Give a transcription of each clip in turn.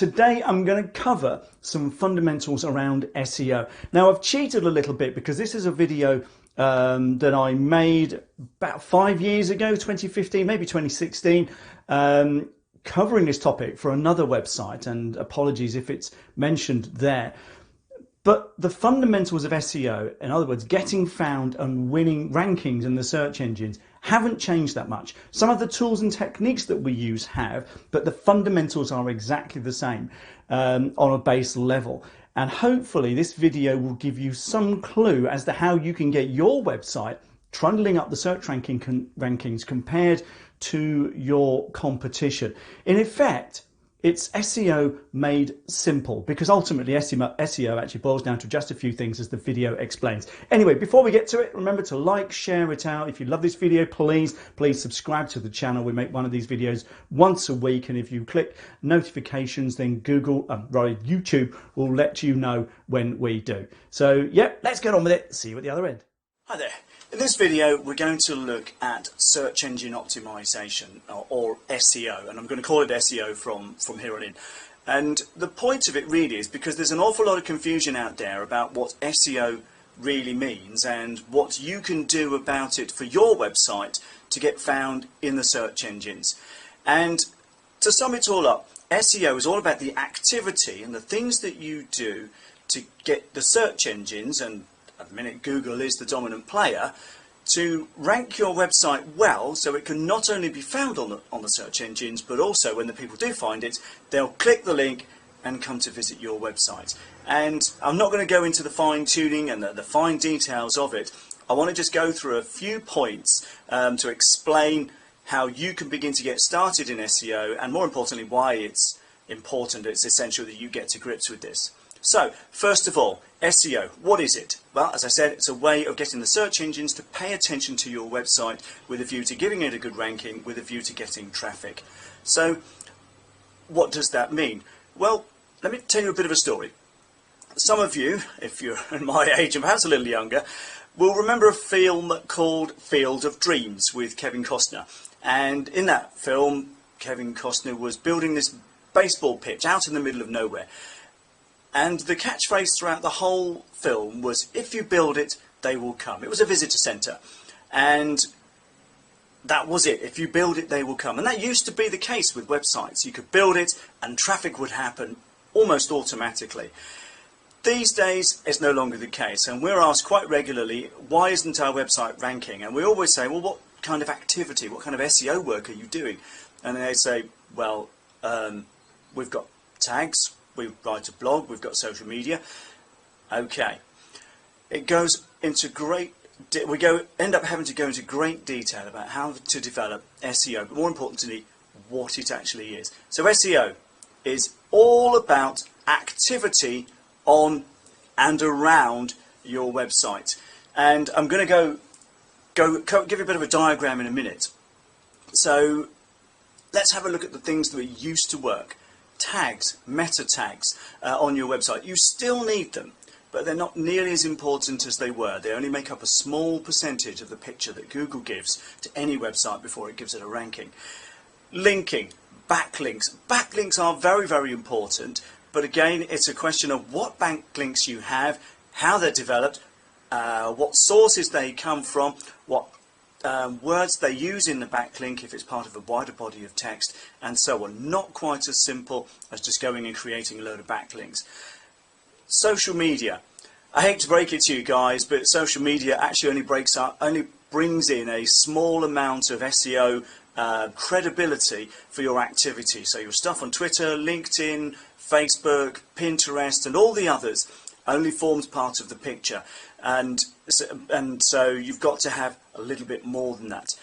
Today I'm going to cover some fundamentals around SEO. Now I've cheated a little bit because this is a video that I made about 5 years ago, 2015, maybe 2016, covering this topic for another website, and apologies if it's mentioned there. But the fundamentals of SEO, in other words, getting found and winning rankings in the search engines, haven't changed that much. Some of the tools and techniques that we use have, but the fundamentals are exactly the same on a base level. And hopefully this video will give you some clue as to how you can get your website trundling up the search rankings compared to your competition. In effect, it's SEO made simple, because ultimately SEO actually boils down to just a few things, as the video explains. Anyway, before we get to it, remember to like, share it out. If you love this video, please subscribe to the channel. We make one of these videos once a week, and if you click notifications, then YouTube will let you know when we do. So yeah, let's get on with it. See you at the other end. Hi there. In this video, we're going to look at search engine optimization, or SEO, and I'm going to call it SEO from here on in. And the point of it really is because there's an awful lot of confusion out there about what SEO really means and what you can do about it for your website to get found in the search engines. And to sum it all up, SEO is all about the activity and the things that you do to get the search engines, and at the minute Google is the dominant player, to rank your website well, so it can not only be found on the search engines, but also when the people do find it, they'll click the link and come to visit your website. And I'm not going to go into the fine tuning and the fine details of it. I want to just go through a few points to explain how you can begin to get started in SEO, and more importantly why it's important, it's essential that you get to grips with this. So, first of all, SEO, what is it? Well, as I said, it's a way of getting the search engines to pay attention to your website with a view to giving it a good ranking, with a view to getting traffic. So, what does that mean? Well, let me tell you a bit of a story. Some of you, if you're my age and perhaps a little younger, will remember a film called Field of Dreams with Kevin Costner. And in that film, Kevin Costner was building this baseball pitch out in the middle of nowhere. And the catchphrase throughout the whole film was, if you build it, they will come. It was a visitor centre. And that was it. If you build it, they will come. And that used to be the case with websites. You could build it and traffic would happen almost automatically. These days, it's no longer the case. And we're asked quite regularly, why isn't our website ranking? And we always say, well, what kind of activity, what kind of SEO work are you doing? And they say, well, we've got tags. We write a blog, we've got social media. Okay, it goes into end up having to go into great detail about how to develop SEO, but more importantly, what it actually is. So SEO is all about activity on and around your website. And I'm going to give you a bit of a diagram in a minute. So let's have a look at the things that used to work. Tags, meta tags on your website. You still need them, but they're not nearly as important as they were. They only make up a small percentage of the picture that Google gives to any website before it gives it a ranking. Linking, backlinks. Backlinks are very, very important, but again, it's a question of what backlinks you have, how they're developed, what sources they come from, what words they use in the backlink if it's part of a wider body of text, and so on. Not quite as simple as just going and creating a load of backlinks. Social media. I hate to break it to you guys, but social media actually only brings in a small amount of SEO credibility for your activity. So your stuff on Twitter, LinkedIn, Facebook, Pinterest, and all the others only forms part of the picture. And so you've got to have a little bit more than that.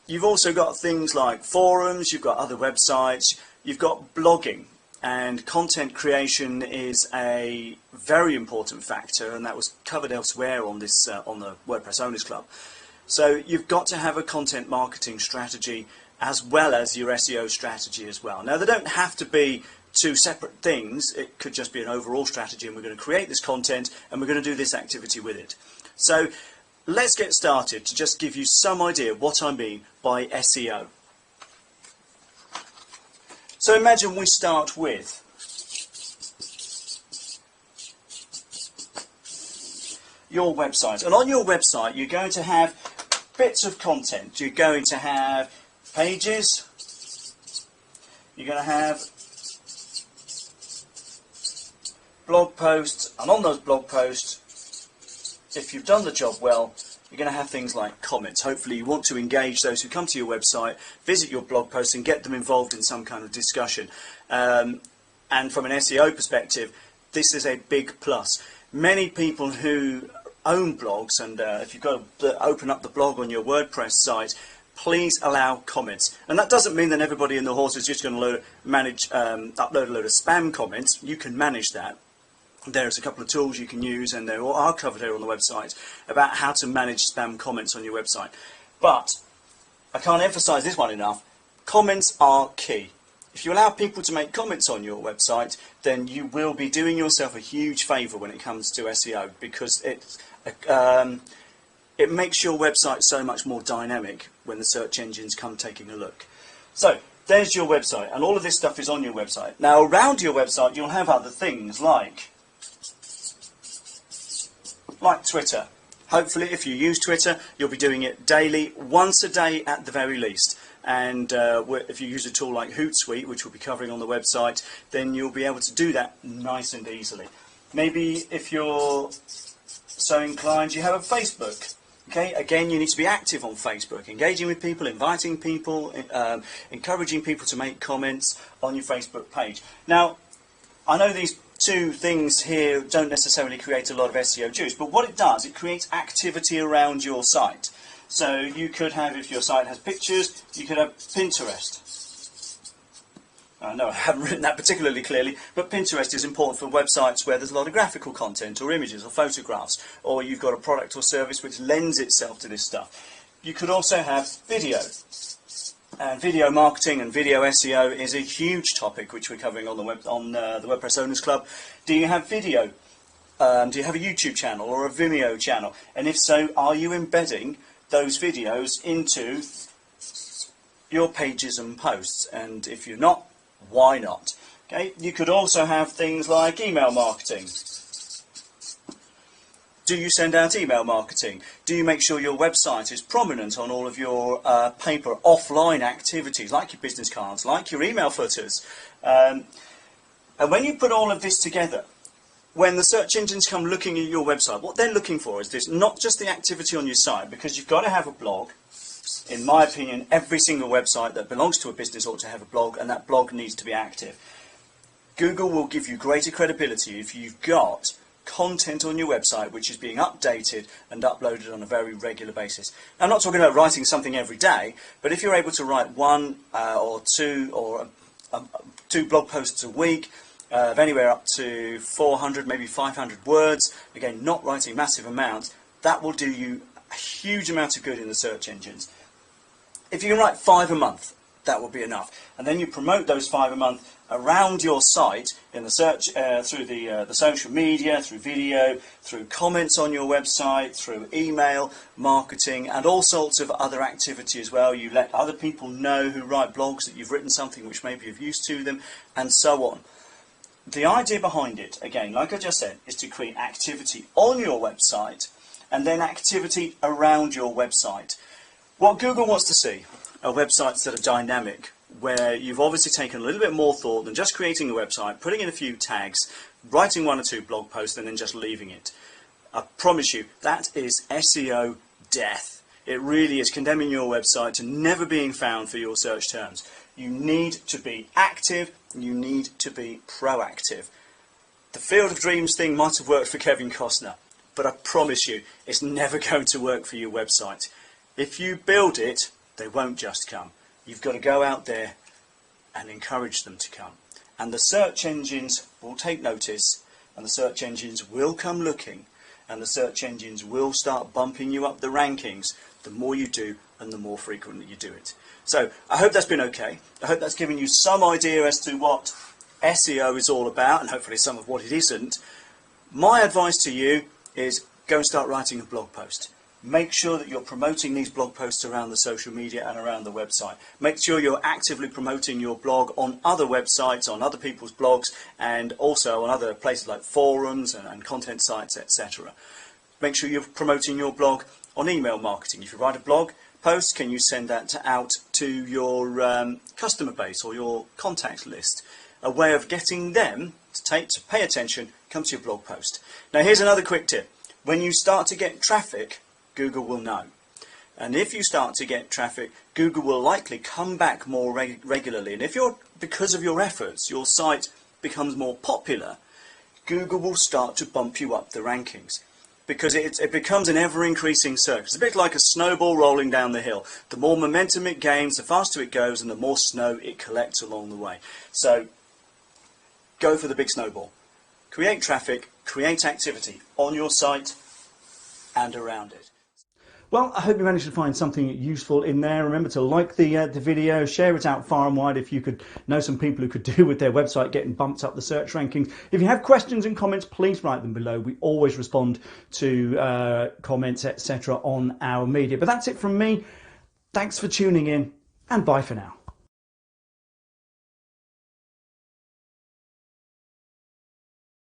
You've also got things like forums, you've got other websites, you've got blogging, and content creation is a very important factor, and that was covered elsewhere on this on the WordPress Owners Club. So you've got to have a content marketing strategy as well as your SEO strategy as well. Now, they don't have to be two separate things. It could just be an overall strategy, and we're going to create this content and we're going to do this activity with it. So let's get started to just give you some idea of what I mean by SEO. So imagine we start with your website, and on your website you're going to have bits of content. You're going to have pages, you're going to have blog posts, and on those blog posts, if you've done the job well, you're going to have things like comments. Hopefully you want to engage those who come to your website, visit your blog posts, and get them involved in some kind of discussion. And from an SEO perspective, this is a big plus. Many people who own blogs, and if you've got to open up the blog on your WordPress site, please allow comments. And that doesn't mean that everybody in the horse is just going to upload a load of spam comments. You can manage that. There's a couple of tools you can use, and they are covered here on the website, about how to manage spam comments on your website. But I can't emphasize this one enough. Comments are key. If you allow people to make comments on your website, then you will be doing yourself a huge favor when it comes to SEO, because it makes your website so much more dynamic when the search engines come taking a look. So there's your website, and all of this stuff is on your website. Now around your website you'll have other things like Twitter. Hopefully if you use Twitter you'll be doing it daily, once a day at the very least. And if you use a tool like Hootsuite, which we'll be covering on the website, then you'll be able to do that nice and easily. Maybe if you're so inclined, you have a Facebook. Okay, again, you need to be active on Facebook, engaging with people, inviting people, encouraging people to make comments on your Facebook page. Now, I know these two things here don't necessarily create a lot of SEO juice, but what it does, it creates activity around your site. So you could have, if your site has pictures, you could have Pinterest. No, I haven't written that particularly clearly, but Pinterest is important for websites where there's a lot of graphical content, or images, or photographs, or you've got a product or service which lends itself to this stuff. You could also have video. And video marketing and video SEO is a huge topic which we're covering on the WordPress Owners Club. Do you have video? Do you have a YouTube channel or a Vimeo channel? And if so, are you embedding those videos into your pages and posts? And if you're not, why not? Okay, you could also have things like email marketing. Do you send out email marketing? Do you make sure your website is prominent on all of your paper offline activities, like your business cards, like your email footers? And when you put all of this together, when the search engines come looking at your website, what they're looking for is this, not just the activity on your site, because you've got to have a blog. In my opinion, every single website that belongs to a business ought to have a blog, and that blog needs to be active. Google will give you greater credibility if you've got content on your website which is being updated and uploaded on a very regular basis. Now, I'm not talking about writing something every day, but if you're able to write one or two blog posts a week, of anywhere up to 400, maybe 500 words, again, not writing massive amounts, that will do you a huge amount of good in the search engines. If you can write 5 a month, that will be enough. And then you promote those 5 a month around your site in the search, through the social media, through video, through comments on your website, through email marketing, and all sorts of other activity as well. You let other people know who write blogs that you've written something which may be of use to them, and so on. The idea behind it, again, like I just said, is to create activity on your website and then activity around your website. What Google wants to see are websites that are dynamic, where you've obviously taken a little bit more thought than just creating a website, putting in a few tags, writing 1 or 2 blog posts and then just leaving it. I promise you, that is SEO death. It really is condemning your website to never being found for your search terms. You need to be active, you need to be proactive. The Field of Dreams thing might have worked for Kevin Costner, but I promise you, it's never going to work for your website. If you build it, they won't just come. You've got to go out there and encourage them to come. And the search engines will take notice, and the search engines will come looking, and the search engines will start bumping you up the rankings the more you do and the more frequently you do it. So I hope that's been okay. I hope that's given you some idea as to what SEO is all about, and hopefully some of what it isn't. My advice to you is go and start writing a blog post. Make sure that you're promoting these blog posts around the social media and around the website. Make sure you're actively promoting your blog on other websites, on other people's blogs, and also on other places like forums and content sites, etc. Make sure you're promoting your blog on email marketing. If you write a blog post, can you send that out to your customer base or your contact list? A way of getting them to pay attention, come to your blog post. Now here's another quick tip. When you start to get traffic, Google will know. And if you start to get traffic, Google will likely come back more regularly. And if because of your efforts, your site becomes more popular, Google will start to bump you up the rankings. Because it becomes an ever-increasing circle. It's a bit like a snowball rolling down the hill. The more momentum it gains, the faster it goes, and the more snow it collects along the way. So go for the big snowball. Create traffic, create activity on your site and around it. Well, I hope you managed to find something useful in there. Remember to like the video, share it out far and wide if you could know some people who could do with their website getting bumped up the search rankings. If you have questions and comments, please write them below. We always respond to comments, etc. on our media. But that's it from me. Thanks for tuning in, and bye for now.